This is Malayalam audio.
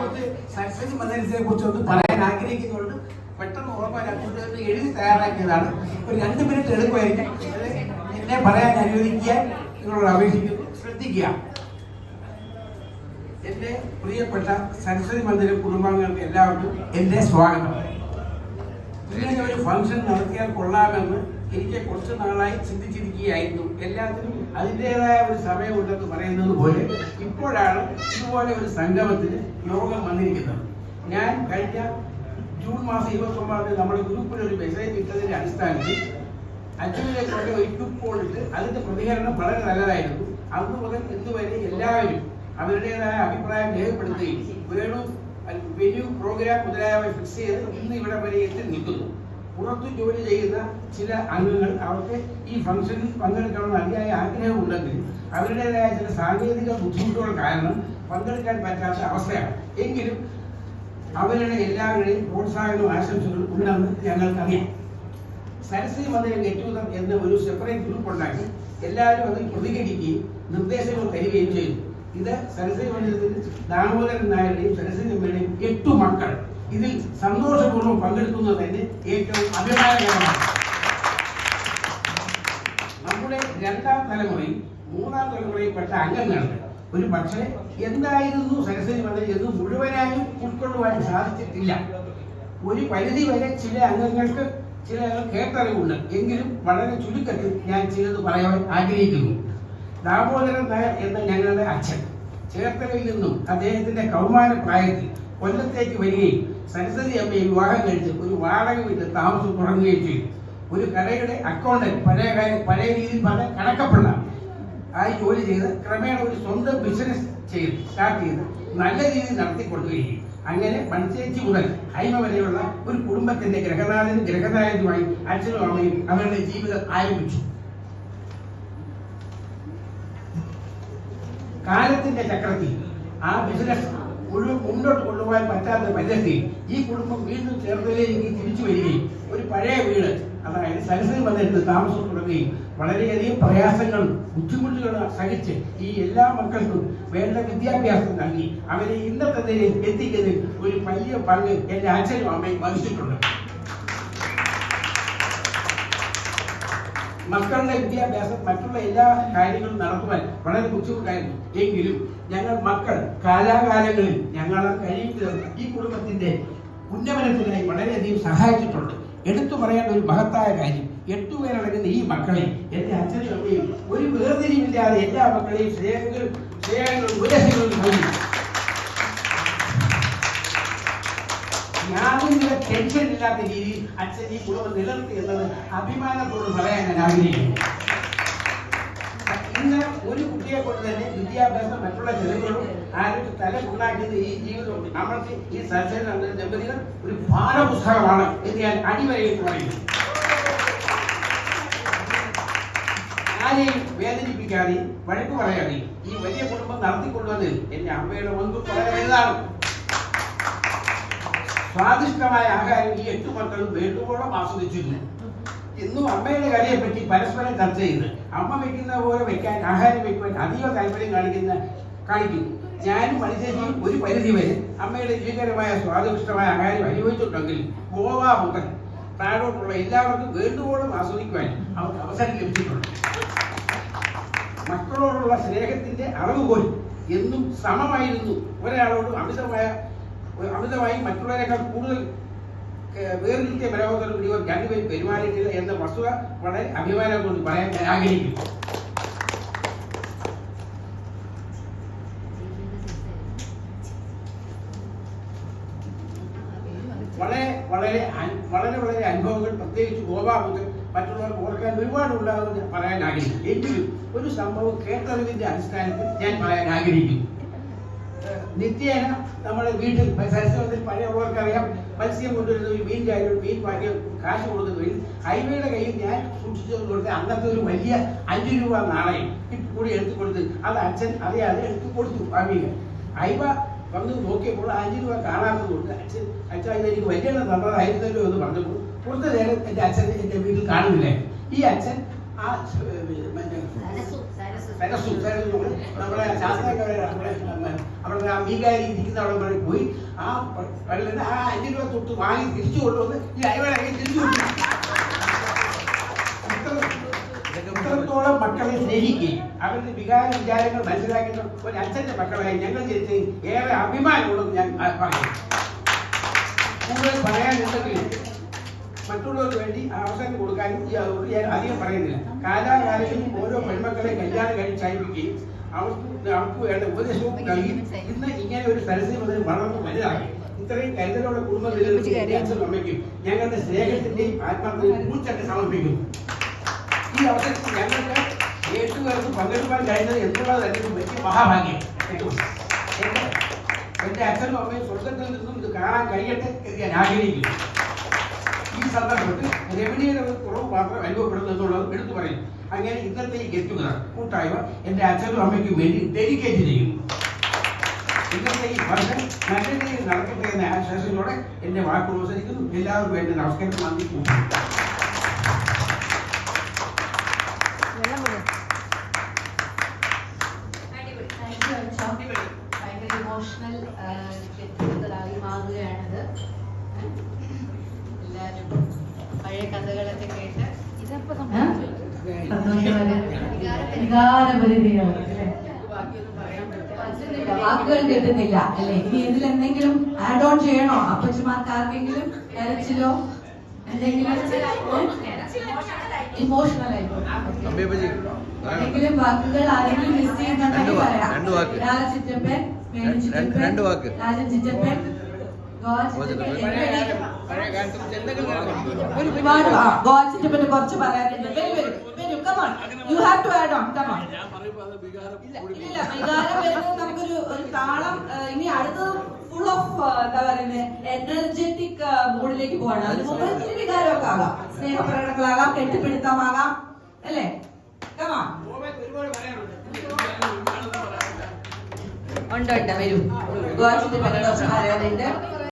കുറച്ച് സരസ്വതി മന്ദിരത്തെ കുറിച്ചൊന്ന് പറയാൻ ആഗ്രഹിക്കുന്നുണ്ട്. പെട്ടെന്ന് ഓർമ്മ എഴുതി തയ്യാറാക്കിയതാണ്. ഒരു 2 മിനിറ്റ് എടുക്കുമായിരിക്കും. എന്നെ പറയാൻ അനുവദിക്കാൻ നിങ്ങളോട് അപേക്ഷിക്കുന്നു. ശ്രദ്ധിക്കുക. എൻ്റെ പ്രിയപ്പെട്ട സരസ്വതി മന്ദിര കുടുംബാംഗങ്ങൾക്ക് എല്ലാവർക്കും എൻ്റെ സ്വാഗതം. ഇങ്ങനെ ഒരു ഫംഗ്ഷൻ നടത്തിയാൽ കൊള്ളാമെന്ന് എനിക്ക് കുറച്ച് നാളായി ചിന്തിച്ചിരിക്കുകയായിരുന്നു. എല്ലാത്തിനും അതിൻ്റെതായ ഒരു സമയമുണ്ടെന്ന് പറയുന്നത് പോലെ ഇപ്പോഴാണ് ഇതുപോലെ ഒരു സംഗമത്തിന് യോഗം വന്നിരിക്കുന്നത്. ഞാൻ കഴിഞ്ഞ ജൂൺ മാസം 29 നമ്മുടെ ഗ്രൂപ്പിൽ ഒരു മെസ്സേജ് ഇട്ടതിൻ്റെ അടിസ്ഥാനത്തിൽ അച്ഛനിലേക്കൊണ്ട് ഒരു ഗ്രൂപ്പ് കോളിട്ട് അതിൻ്റെ പ്രതികരണം വളരെ നല്ലതായിരുന്നു. അന്ന് മുതൽ ഇന്നുവരെ എല്ലാവരും അവരുടേതായ അഭിപ്രായം രേഖപ്പെടുത്തുകയും വെന്യൂ പ്രോഗ്രാം മുതലായവ ഫിക്സ് ചെയ്ത് ഇന്ന് ഇവിടെ വരെ എത്തി നിൽക്കുന്നു. പുറത്തു ജോലി ചെയ്യുന്ന ചില അംഗങ്ങൾ അവർക്ക് ഈ ഫംഗ്ഷനിൽ പങ്കെടുക്കണമെന്ന് അതിയായ ആഗ്രഹമുണ്ടെങ്കിൽ അവരുടേതായ ചില സാങ്കേതിക ബുദ്ധിമുട്ടുകൾ കാരണം പങ്കെടുക്കാൻ പറ്റാത്ത അവസ്ഥയാണ്. എങ്കിലും അവരുടെ എല്ലാവരുടെയും പ്രോത്സാഹനവും ആശംസകളും ഉണ്ടെന്ന് ഞങ്ങൾക്കറിയാം. സരസ്വതി മന്ദിരം ഗെറ്റുഗദർ എന്ന ഒരു സെപ്പറേറ്റ് ഗ്രൂപ്പ് ഉണ്ടാക്കി എല്ലാവരും അതിൽ പ്രതികരിക്കുകയും നിർദ്ദേശങ്ങൾ തരികയും ചെയ്തു. ഇത് സരസ്വതി മന്ദിരത്തിൽ ദാമോദരൻ നായരുടെയും സരസ്വതി അമ്മയുടെയും 8 മക്കൾ ഇതിൽ സന്തോഷപൂർവ്വം പങ്കെടുക്കുന്നത് തന്നെ ഏറ്റവും അഭിമാനകരമാണ്. നമ്മുടെ 2ാം തലമുറയും 3ാം തലമുറയിൽപ്പെട്ട അംഗങ്ങൾക്ക് ഒരു പക്ഷേ എന്തായിരുന്നു സരസ്വതി മന്ദിരം എന്ന് മുഴുവനായും ഉൾക്കൊള്ളുവാൻ സാധിച്ചിട്ടില്ല. ഒരു പരിധി വരെ ചില അംഗങ്ങൾക്ക് ചില കേട്ടറിവുണ്ട്. എങ്കിലും വളരെ ചുരുക്കത്തിൽ ഞാൻ ചിലത് പറയാൻ ആഗ്രഹിക്കുന്നു. ദാമോദരൻ നായർ എന്ന ഞങ്ങളുടെ അച്ഛൻ ചേർത്തലയിൽ നിന്നും അദ്ദേഹത്തിന്റെ കൗമാര പ്രായത്തിൽ കൊല്ലത്തേക്ക് വരികയും സരസ്വതി അമ്മയെ വിവാഹം കഴിച്ച് ഒരു വാടക വീട്ടിൽ താമസം തുടങ്ങുകയും ചെയ്തു. ഒരു കടയുടെ അക്കൗണ്ടന്റ് പഴയ രീതിയിൽ പറഞ്ഞ കണക്കപ്പിള്ള ആയി ജോലി ചെയ്ത് ക്രമേണ ഒരു സ്വന്തം ബിസിനസ് സ്റ്റാർട്ട് ചെയ്ത് നല്ല രീതിയിൽ നടത്തിക്കൊണ്ടുവരികയും അങ്ങനെ മൺചേച്ചി മുതൽ ഹൈമ വരെയുള്ള ഒരു കുടുംബത്തിന്റെ ഗ്രഹനാഥനുമായി അച്ഛനും അമ്മയും അവരുടെ ജീവിതം ആരംഭിച്ചു. കാലത്തിന്റെ ചക്രത്തിൽ ആ ബിസിനസ് മുന്നോട്ട് കൊണ്ടുപോകാൻ പറ്റാത്ത പരിസ്ഥിതിയിൽ ഈ കുടുംബം വീണ്ടും ചേർത്തലയിലേക്ക് തിരിച്ചു വരികയും ഒരു പഴയ വീട്, അതായത് സരസ്വതി മന്ദിരത്തിൽ താമസം തുടങ്ങുകയും വളരെയധികം പ്രയാസങ്ങളും ബുദ്ധിമുട്ടുകളും സഹിച്ച് ഈ എല്ലാ മക്കൾക്കും വേണ്ട വിദ്യാഭ്യാസം നൽകി അവരെ ഇന്നത്തെ നിലയിൽ എത്തിക്കുന്നതിൽ ഒരു വലിയ പങ്ക് എൻ്റെ അച്ഛനും അമ്മയും വഹിച്ചിട്ടുണ്ട്. മക്കളുടെ വിദ്യാഭ്യാസം മറ്റുള്ള എല്ലാ കാര്യങ്ങളും നടത്തുവാൻ വളരെ ബുദ്ധിമുട്ടായിരുന്നു. എങ്കിലും ഞങ്ങൾ മക്കൾ കാലാകാലങ്ങളിൽ ഞങ്ങളെ കഴിയുന്നത് ഈ കുടുംബത്തിന്റെ ഉന്നമനത്തിനായി വളരെയധികം സഹായിച്ചിട്ടുണ്ട്. എടുത്തു പറയേണ്ട ഒരു മഹത്തായ കാര്യം, 8 പേരടങ്ങുന്ന ഈ മക്കളെ എൻ്റെ അച്ഛനും അമ്മയും ഒരു വേർതിരിവില്ലാതെ എല്ലാ മക്കളെയും സ്നേഹങ്ങളും ഉപദേശങ്ങളും നൽകി. യാതൊരു ടെൻഷൻ ഇല്ലാത്ത രീതിയിൽ അച്ഛൻ ഈ കുടുംബം നിലനിർത്തി എന്നത് അഭിമാനത്തോട് പറയാൻ ഞാൻ ആഗ്രഹിക്കുന്നു. ഇന്ന് ഒരു കുട്ടിയെ കൊണ്ട് തന്നെ വിദ്യാഭ്യാസം മറ്റുള്ള ചെലവുകളും ആരോഗ്യ തല ഉണ്ടാക്കിയത് ഈ ജീവിതം നമ്മൾക്ക് ഈ സരസ്വതി ദമ്പതികൾ ഒരു പാഠപുസ്തകമാണ് എന്ന് ഞാൻ അടിവരയിട്ട് പറയുന്നു. ആരെയും വേദനിപ്പിക്കാതെയും വഴക്ക് പറയാതെയും ഈ വലിയ കുടുംബം നടത്തിക്കൊണ്ടുവന്നതിൽ എൻ്റെ അമ്മയുടെ മുൻപ് വളരെ വലുതാണ്. സ്വാദിഷ്ടമായ ആഹാരം ഈ 8 മക്കളും വേണ്ടുവോളം ആസ്വദിച്ചിരുന്നു. ഇന്നും അമ്മയുടെ കറിയെ പറ്റി പരസ്പരം ചർച്ച ചെയ്ത് അമ്മ വെക്കുന്ന പോലെ വെക്കാൻ ആഹാരം വെക്കുവാൻ അധിക താല്പര്യം കാണിക്കുന്നു. ഞാനും മനുഷ്യനും ഒരു പരിധി വരെ അമ്മയുടെ രുചികരമായ സ്വാദിഷ്ടമായ ആഹാരം അനുഭവിച്ചിട്ടുണ്ടെങ്കിൽ ഗോവ മുതൽ താഴോട്ടുള്ള എല്ലാവർക്കും വേണ്ടുവോളം ആസ്വദിക്കുവാൻ അവർക്ക് അവസരം ലഭിച്ചിട്ടുണ്ട്. മക്കളോടുള്ള സ്നേഹത്തിന്റെ അളവ് പോലും എന്നും സമമായിരുന്നു. ഒരാളോട് അമിതമായി മറ്റുള്ളവരെക്കാൾ കൂടുതൽ വേർതിരിച്ച മനോഹരം ഇവർ 2 പേരും പെരുമാറിയിട്ടില്ല എന്ന വസ്തുത വളരെ അഭിമാനം കൊണ്ട് പറയാൻ ഞാൻ ആഗ്രഹിക്കുന്നു. വളരെ അനുഭവങ്ങൾ പ്രത്യേകിച്ച് ഗോവ മുതൽ മറ്റുള്ളവർക്ക് ഓർക്കാൻ ഒരുപാട് ഉണ്ടാകുമെന്ന് പറയാൻ ആഗ്രഹിക്കും. എങ്കിലും ഒരു സംഭവം കേട്ടറിവിന്റെ അടിസ്ഥാനത്തിൽ ഞാൻ പറയാൻ ആഗ്രഹിക്കുന്നു. നിത്യേന നമ്മുടെ വീട്ടിൽ സരസ്വതിയിൽ പഴയവർക്കറിയാം, മത്സ്യം കൊണ്ടുവരുന്ന ഒരു മീൻ വാങ്ങിയ കാശ് കൊടുക്കുന്നതിൽ ഹൈവയുടെ കയ്യിൽ ഞാൻ സൂക്ഷിച്ചത് കൊടുത്ത് അന്നത്തെ ഒരു വലിയ 5 രൂപ നാണയം കൂടി എടുത്തു കൊടുത്ത് അത് അച്ഛൻ അറിയാതെ എടുത്തു കൊടുത്തു. ഹൈവ വന്ന് നോക്കിയപ്പോൾ 5 രൂപ കാണാത്തത് കൊണ്ട് അച്ഛൻ ഇതെനിക്ക് വലിയ തന്നതായിരുന്നല്ലോ എന്ന് പറഞ്ഞപ്പോൾ കൊടുത്ത നേരം എൻ്റെ അച്ഛൻ എൻ്റെ വീട്ടിൽ കാണുന്നില്ല. ഈ അച്ഛൻ ആ സരസു നമ്മുടെ ശാസ്ത്രക്കാരെ അവരുടെ അംഗീകാരി ഇരിക്കുന്ന അവിടെ വരെ പോയി ആ 5 രൂപ തൊട്ട് വാങ്ങി തിരിച്ചു കൊണ്ടുവന്ന് ഈ അയവഴകി തിരിച്ചു കൊണ്ടു. ഇത്രത്തോളം മക്കളെ സ്നേഹിക്കുകയും അവരുടെ വിചാരങ്ങൾ മനസ്സിലാക്കുന്ന ഒരു അച്ഛൻ്റെ മക്കളായി ഞങ്ങൾ ജനിച്ച് ഏറെ അഭിമാനമുള്ളത് ഞാൻ പറയും. കൂടുതൽ പറയാനുണ്ടെങ്കിലും മറ്റുള്ളവർക്ക് വേണ്ടി അവസരം കൊടുക്കാനും ഞാൻ അധികം പറയുന്നില്ല. കാലാകാലങ്ങളിൽ ഓരോ പെൺമക്കളെ കല്യാണം കഴിച്ചയപ്പിക്കുകയും അവർക്ക് വേണ്ട ഉപദേശവും നൽകി ഇന്ന് ഇങ്ങനെ ഒരു സരസ്വതി മുതൽ വളർന്ന് വലുതാക്കി ഇത്രയും കരുതലോടെ കുടുംബം നിലനിർത്തി അച്ഛനും അമ്മയ്ക്കും ഞങ്ങളുടെ സ്നേഹത്തിന്റെയും ആത്മാർത്ഥതയും പൂച്ചൊക്കെ സമർപ്പിക്കുന്നു. ഈ അവസരത്തിൽ ഞങ്ങൾക്ക് 8 പേർക്ക് പങ്കെടുക്കാൻ കഴിഞ്ഞത് എന്നുള്ളത് തന്നെ വലിയ മഹാഭാഗ്യം. എന്റെ അച്ഛനും അമ്മയും സ്വർഗത്തിൽ നിന്നും ഇത് കാണാൻ കഴിയട്ടെ എന്ന് ഞാൻ ആഗ്രഹിക്കുന്നു. ഈ സന്ദർഭത്തിൽ രമണീയുടെ ഒരു കുറവ് മാത്രം അനുഭവപ്പെടുന്നു എന്നുള്ളത് എടുത്തു പറയും. അങ്ങനെ ഇന്നത്തെ ഈ ഗെറ്റ് ടുഗദർ കൂട്ടായ്മ എന്റെ അച്ഛനും അമ്മയ്ക്കും വേണ്ടി ഡെഡിക്കേറ്റ് ചെയ്യുന്നു. ഇന്നത്തെ ഈ ഫംഗ്ഷൻ നല്ല രീതിയിൽ നടക്കട്ടെ എന്ന ആശ്വാസത്തോടെ എന്റെ വാക്കുകൾ ഉപസരിക്കുന്നു. എല്ലാവർക്കും വേണ്ടി നമസ്കാരം, നന്ദി. ഇമോഷണൽ ഗെറ്റുഗദറായി മാറുകയാണത്. എല്ലാവരും പഴയ കഥകളൊക്കെ കേട്ട് വാക്കുകൾ കിട്ടുന്നില്ല അല്ലെ? ഇനി ഇതിൽ എന്തെങ്കിലും ആഡ് ഓൺ ചെയ്യണോ? അപ്പച്ചമാർക്ക് ആർക്കെങ്കിലും കരച്ചിലോ എന്തെങ്കിലും ഇമോഷണൽ ആയിക്കോട്ടെ വാക്കുകൾ ആരെങ്കിലും മിസ് ചെയ്യുന്നുണ്ടെങ്കിൽ പറയാം. ചിറ്റപ്പൻ, രാജൻ ചിറ്റപ്പൻ, ഗോച്ചിറ്റപ്പന് കുറച്ച് പറയാനുണ്ട്. You have to add on. Come on. ഇല്ല, വികാരം വരുന്നത് നമുക്കൊരു താളം. ഇനി അടുത്തത് ഫുൾ ഓഫ് എന്താ പറയുന്നത് എനർജറ്റിക് മൂഡിലേക്ക് പോകണം. അതിന് മുമ്പ് ഇത്തിരി വികാരമൊക്കെ ആകാം, സ്നേഹപ്രകടനങ്ങളാകാം, കെട്ടിപ്പിടുത്തമാകാം, അല്ലേ? കമോൺ. ഉണ്ട്, വരൂ. ഗോച്ചിറ്റപ്പന് കുറച്ച് പറയാനുണ്ട്.